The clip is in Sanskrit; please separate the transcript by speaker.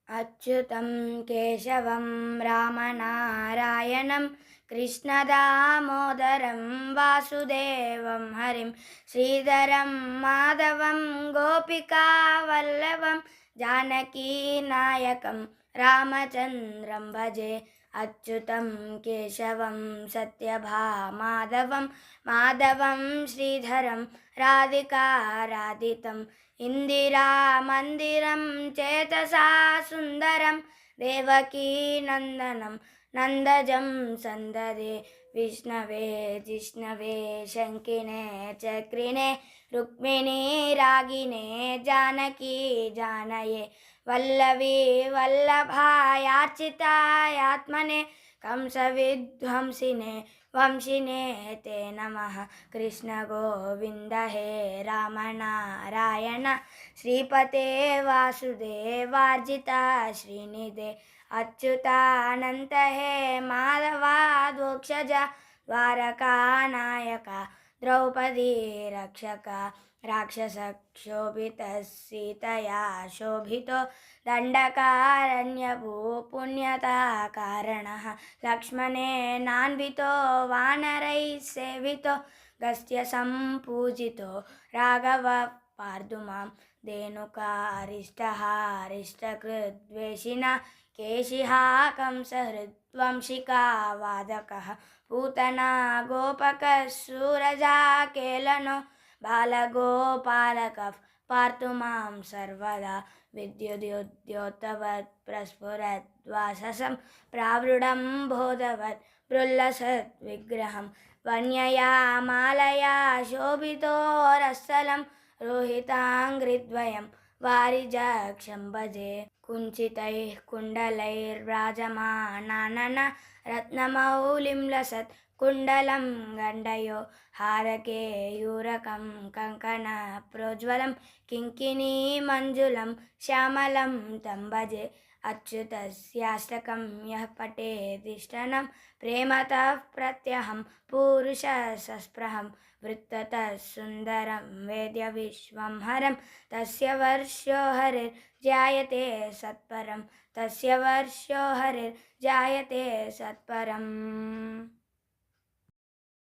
Speaker 1: अच्युतं केशवं रामनारायणं कृष्णदामोदरं वासुदेवं हरिं श्रीधरं माधवं गोपिकावल्लभं जानकीनायकं रामचन्द्रं भजे। अच्युतं केशवं सत्यभामाधवं माधवं श्रीधरं राधिकाराधितं इंदिरामन्दिरं चेतसा सुन्दरं देवकी नन्दनं नन्दजं सन्ददे विष्णवे जिष्णवे शङ्किने चक्रिणे रुक्मिणी रागिणे जानकी जानये वल्लवी वल्लभायार्चितायात्मने कंसविध्वंसिने वंशिने ते नमः। कृष्ण गोविन्द हे राम नारायण श्रीपते वासुदेवार्जिता श्रीनिधे अच्युतानन्त हे माधवाद्वोक्षजा द्वारकानायका द्रौपदी रक्षका राक्षसक्षोभितः सीतया शोभितो दण्डकारण्यपुण्यता कारणः लक्ष्मणेनान्वितो वानरैः सेवितो गस्त्य सम्पूजितो राघव पार्दुमां धेनुकारिष्टहारिष्टकृद्वेषिणा केशिहा कंसहृद्वंशिका वादकः पूतना गोपकः सूरजा केलनो बालगोपालकः पार्तु मां सर्वदा विद्युद्योतवत् प्रस्फुरद्वाससं प्रावृढं बोधवत् प्रुल्लसत् विग्रहं वन्यया मालया शोभितो रस्थलं रोहिताङ्घ्रिद्वयं वारिजाक्षं भजे। कुञ्चितैः कुण्डलैर्व्राजमानानन रत्नमौलिं लसत् कुण्डलं गण्डयो हारकेयूरकं कङ्कणप्रोज्ज्वलं किङ्किणीमञ्जुलं श्यामलं तं भजे। अच्युतस्याष्टकं यः पठेदिष्टनं प्रेमतः प्रत्यहं पुरुषसस्पृहं वृत्ततः सुन्दरं वेद्य विश्वं हरं तस्य वर्षो हरिर्जायते सत्परं तस्य वर्षो हरिर्जायते सत्परम्।